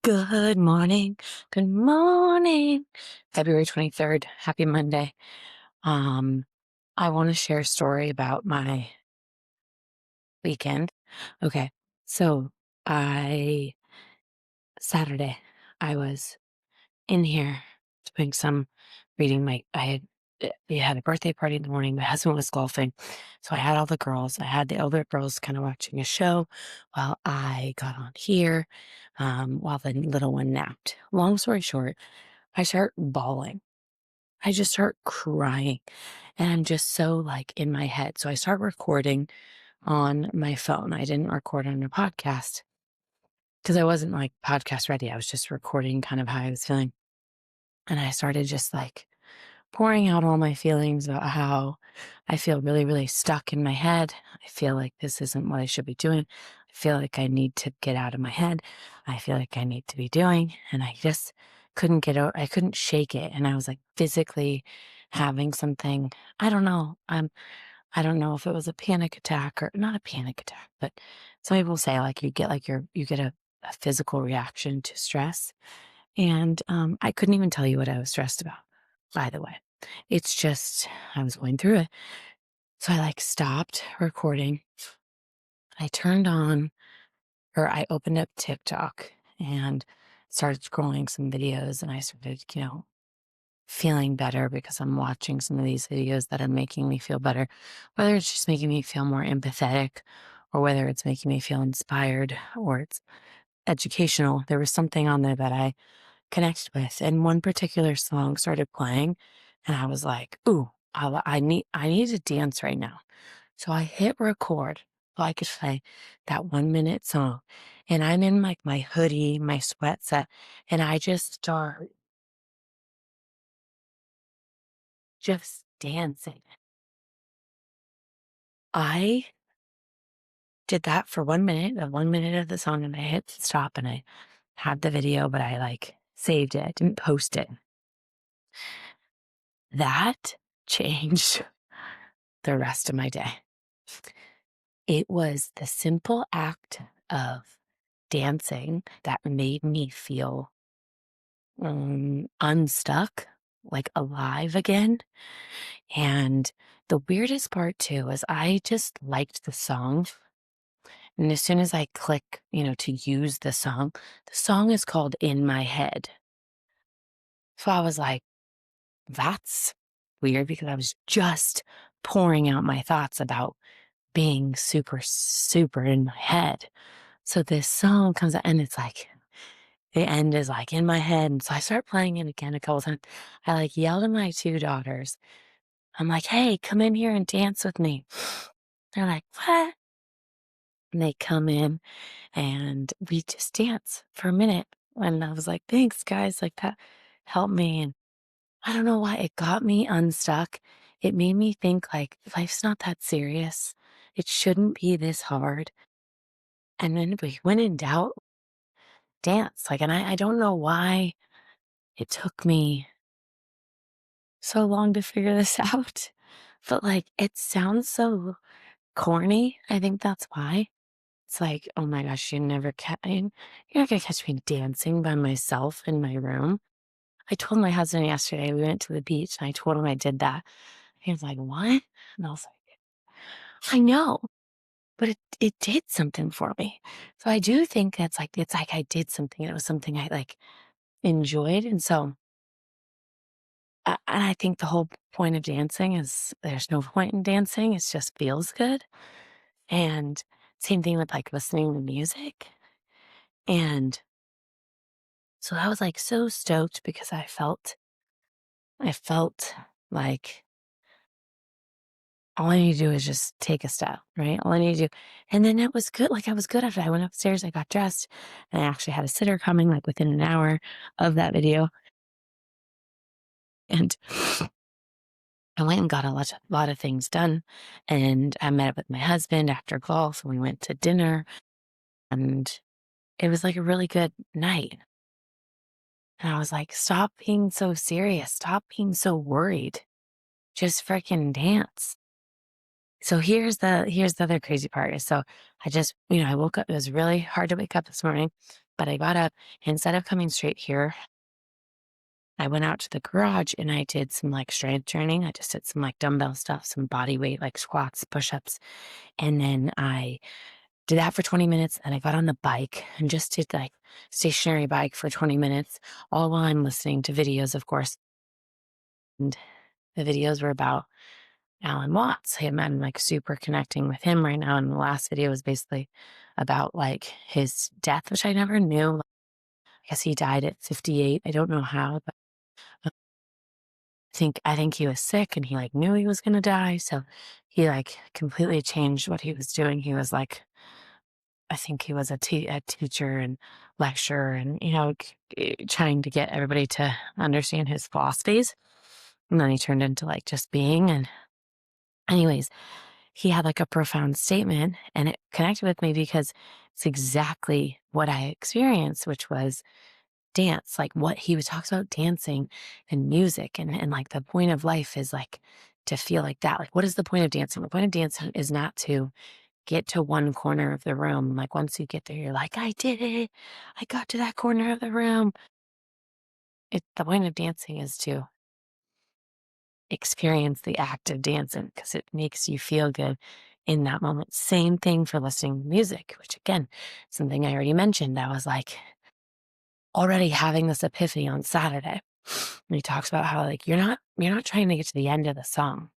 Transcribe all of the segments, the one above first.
Good morning. Good morning. February 23rd. Happy Monday. Um, I want to share a story about my weekend. Okay. So I Saturday, I was in here doing some reading. We had a birthday party in the morning. My husband was golfing. So I had all the girls. I had the elder girls kind of watching a show while I got on here, while the little one napped. Long story short, I start bawling. I just start crying. And I'm just so like in my head. So I start recording on my phone. I didn't record on a podcast because I wasn't like podcast ready. I was just recording kind of how I was feeling. And I started just like pouring out all my feelings about how I feel really, really stuck in my head. I feel like this isn't what I should be doing. I feel like I need to get out of my head. I feel like I need to be doing. And I just couldn't get out. I couldn't shake it. And I was like physically having something. I don't know. I don't know if it was a panic attack or not a panic attack, but some people say like you get a physical reaction to stress. And I couldn't even tell you what I was stressed about, by the way. It's just, I was going through it. So I like stopped recording. I turned on, or I opened up TikTok and started scrolling some videos. And I started, feeling better because I'm watching some of these videos that are making me feel better, whether it's just making me feel more empathetic or whether it's making me feel inspired or it's educational. There was something on there that I connect with. And one particular song started playing, and I was like, "Ooh, I need to dance right now." So I hit record so I could play that 1 minute song, and I'm in like my hoodie, my sweatset, and I just start just dancing. I did that for 1 minute, the 1 minute of the song, and I hit stop, and I had the video, but I like saved it. I didn't post it. That changed the rest of my day. It was the simple act of dancing that made me feel unstuck, like alive again. And the weirdest part too is I just liked the song. And as soon as I click, to use the song is called In My Head. So I was like, that's weird because I was just pouring out my thoughts about being super, super in my head. So this song comes out and it's like, the end is like in my head. And so I start playing it again a couple times. I like yelled at my two daughters. I'm like, hey, come in here and dance with me. They're like, what? And they come in and we just dance for a minute. And I was like, thanks, guys. Like that helped me. And I don't know why it got me unstuck. It made me think like life's not that serious. It shouldn't be this hard. And then when in doubt, dance. Like, and I don't know why it took me so long to figure this out, but like it sounds so corny. I think that's why. It's like, oh my gosh, you're not gonna catch me dancing by myself in my room. I told my husband yesterday we went to the beach and I told him I did that. He was like, what? And I was like, I know, but it did something for me. So I do think that's like it's like I did something. It was something I like enjoyed. And so and I think the whole point of dancing is there's no point in dancing. It just feels good. And same thing with like listening to music. And so I was like so stoked because I felt like all I need to do is just take a step, right? All I need to do. And then it was good. Like I was good after I went upstairs, I got dressed, and I actually had a sitter coming like within an hour of that video. And I went and got lot of things done. And I met up with my husband after golf and we went to dinner. And it was like a really good night. And I was like, stop being so serious. Stop being so worried. Just freaking dance. So here's the other crazy part is so I just, I woke up, it was really hard to wake up this morning. but I got up, instead of coming straight here, I went out to the garage and I did some like strength training. I just did some like dumbbell stuff, some body weight, like squats, push ups. And then I did that for 20 minutes. And I got on the bike and just did like stationary bike for 20 minutes, all while I'm listening to videos, of course. And the videos were about Alan Watts. I'm like super connecting with him right now. And the last video was basically about like his death, which I never knew. I guess he died at 58. I don't know how, but I think he was sick and he like knew he was gonna die. So he like completely changed what he was doing. He was like, I think he was a teacher and lecturer and, trying to get everybody to understand his philosophies. And then he turned into like just being. And anyways, he had like a profound statement and it connected with me because it's exactly what I experienced, which was dance, like what he was talks about dancing and music and like the point of life is like to feel like that. Like, what is the point of dancing? The point of dancing is not to get to one corner of the room. Like once you get there, you're like, I did it. I got to that corner of the room. The point of dancing is to experience the act of dancing because it makes you feel good in that moment. Same thing for listening to music, which again, something I already mentioned. I was like already having this epiphany on Saturday. And he talks about how like you're not trying to get to the end of the song.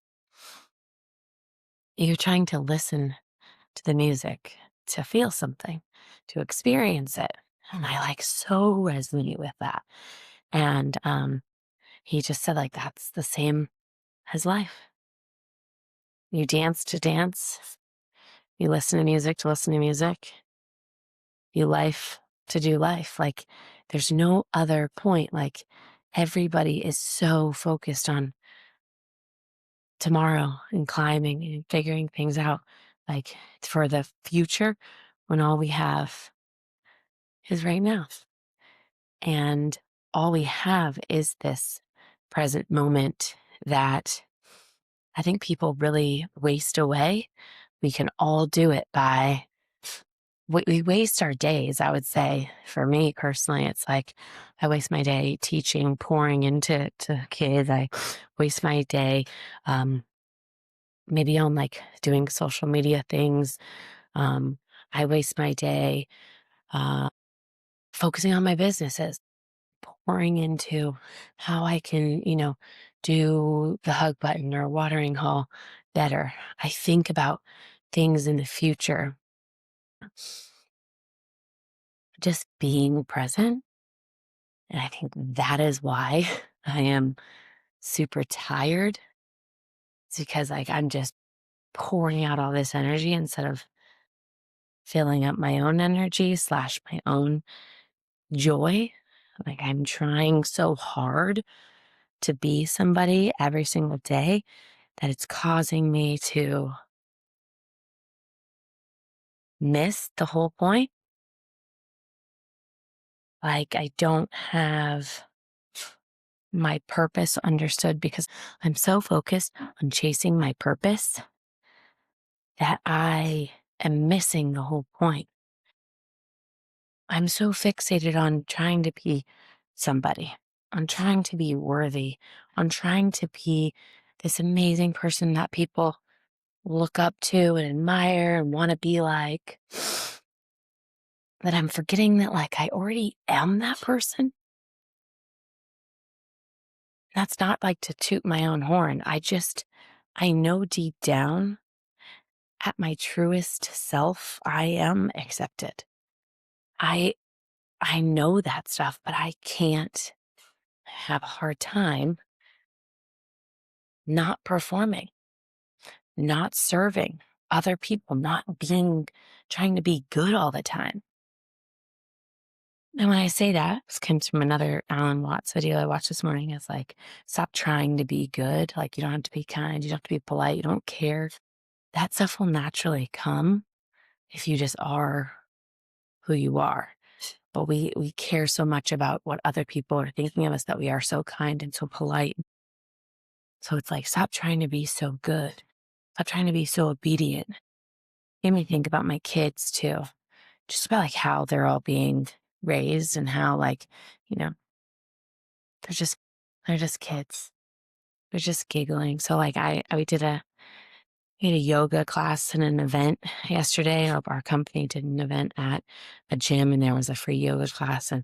You're trying to listen to the music, to feel something, to experience it. And I like so resonate with that. And he just said like that's the same as life. You dance to dance, you listen to music to listen to music, you life to do life. Like there's no other point. Like everybody is so focused on tomorrow and climbing and figuring things out like for the future when all we have is right now. And all we have is this present moment that I think people really waste away. We can all do it by we waste our days. I would say for me personally, it's like I waste my day teaching, pouring into kids. I waste my day maybe on like doing social media things. Um, I waste my day uh, focusing on my businesses, pouring into how I can, do the hug button or watering hole better. I think about things in the future, just being present. And I think that is why I am super tired. It's because like I'm just pouring out all this energy instead of filling up my own energy slash my own joy. Like I'm trying so hard to be somebody every single day that it's causing me to miss the whole point. Like I don't have my purpose understood because I'm so focused on chasing my purpose that I am missing the whole point. I'm so fixated on trying to be somebody, on trying to be worthy, on trying to be this amazing person that people look up to and admire and want to be like, that I'm forgetting that like I already am that person. That's not like to toot my own horn. I know deep down at my truest self, I am accepted. I I know that stuff, but I can't have a hard time not performing, not serving other people, not being trying to be good all the time. And when I say that, this comes from another Alan Watts video I watched this morning. It's like, stop trying to be good. Like, you don't have to be kind. You don't have to be polite. You don't care. That stuff will naturally come if you just are who you are. But we care so much about what other people are thinking of us that we are so kind and so polite. So it's like, stop trying to be so good. Stop trying to be so obedient. Made me think about my kids too. Just about like how they're all being raised and how, like, you know, they're just they're just kids. They're just giggling. So like we had a yoga class and an event yesterday. Our company did an event at a gym and there was a free yoga class, and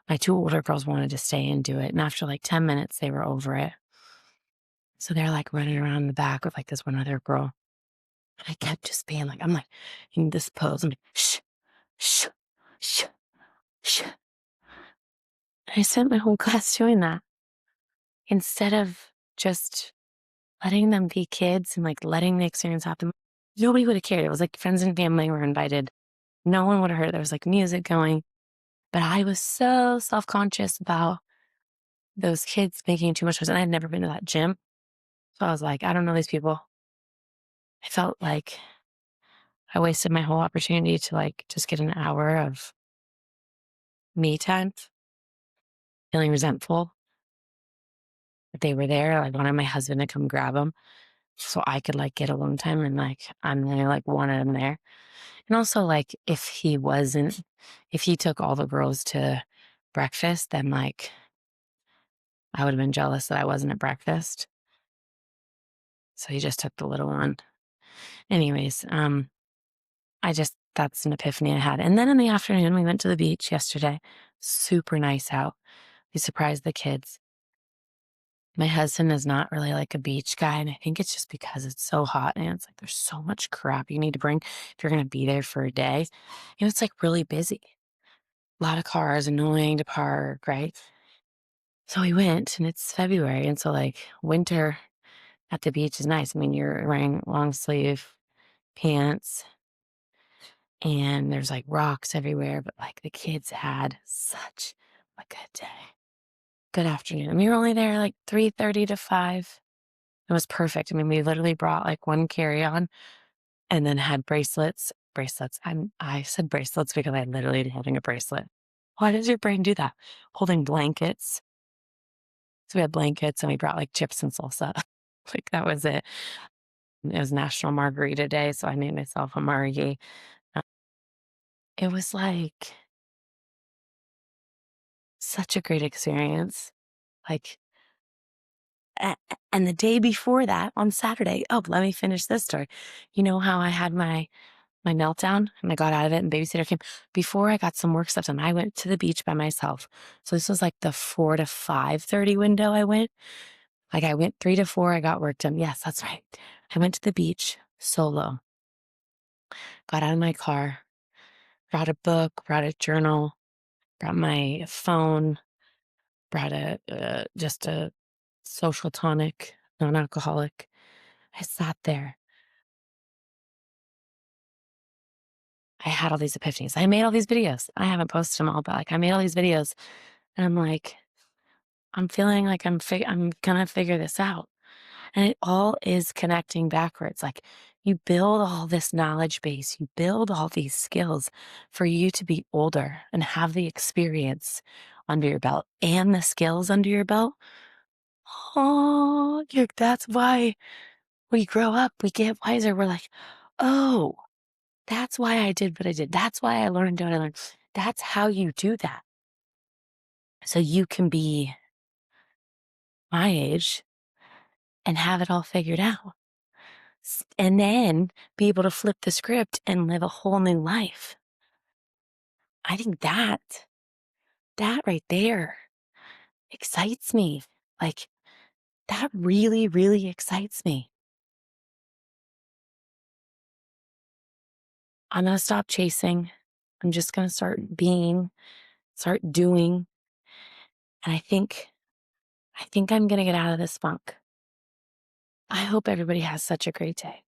my two older girls wanted to stay and do it. And after like 10 minutes, they were over it. So they're like running around in the back with like this one other girl. And I kept just being like, I'm like in this pose. I'm like, shh, shh, shh, shh. And I spent my whole class doing that instead of just letting them be kids and like letting the experience happen. Nobody would have cared. It was like friends and family were invited. No one would have heard. There was like music going, but I was so self-conscious about those kids making too much noise. And I had never been to that gym. So I was like, I don't know these people. I felt like I wasted my whole opportunity to like just get an hour of me time, feeling resentful that they were there. I wanted my husband to come grab them so I could like get alone time, and like I'm really like wanted him there. And also like if he took all the girls to breakfast, then like I would have been jealous that I wasn't at breakfast. So he just took the little one. Anyways, that's an epiphany I had. And then in the afternoon, we went to the beach yesterday. Super nice out. We surprised the kids. My husband is not really like a beach guy, and I think it's just because it's so hot and it's like there's so much crap you need to bring if you're going to be there for a day. It's like really busy. A lot of cars, annoying to park, right? So we went, and it's February, and so like winter at the beach is nice. I mean, you're wearing long sleeve pants and there's like rocks everywhere, but like the kids had such a good day. Good afternoon. And we were only there like 3:30 to 5. It was perfect. I mean, we literally brought like one carry-on and then had bracelets. Bracelets. I said bracelets because I literally did having a bracelet. Why does your brain do that? Holding blankets. So we had blankets and we brought like chips and salsa. Like that was it. It was National Margarita Day, so I made myself a margie. Uh, It was like such a great experience. Like, and the day before that, on Saturday, oh, let me finish this story. You know how I had my meltdown and I got out of it and babysitter came? Before I got some work stuff done, I went to the beach by myself. So this was like the 4 to 5:30 window I went. Like I went 3 to 4, I got work done. Yes, that's right. I went to the beach solo, got out of my car, brought a book, brought a journal, brought my phone, brought just a social tonic, non-alcoholic. I sat there. I had all these epiphanies. I made all these videos. I haven't posted them all, but like I made all these videos, and I'm like, I'm feeling like I'm gonna figure this out. And it all is connecting backwards. Like you build all this knowledge base, you build all these skills for you to be older and have the experience under your belt and the skills under your belt. Oh, that's why we grow up, we get wiser. We're like, oh, that's why I did what I did. That's why I learned what I learned. That's how you do that. So you can be my age and have it all figured out. And then be able to flip the script and live a whole new life. I think that right there excites me. Like that really, really excites me. I'm going to stop chasing. I'm just going to start being, start doing. And I think I'm going to get out of this funk. I hope everybody has such a great day.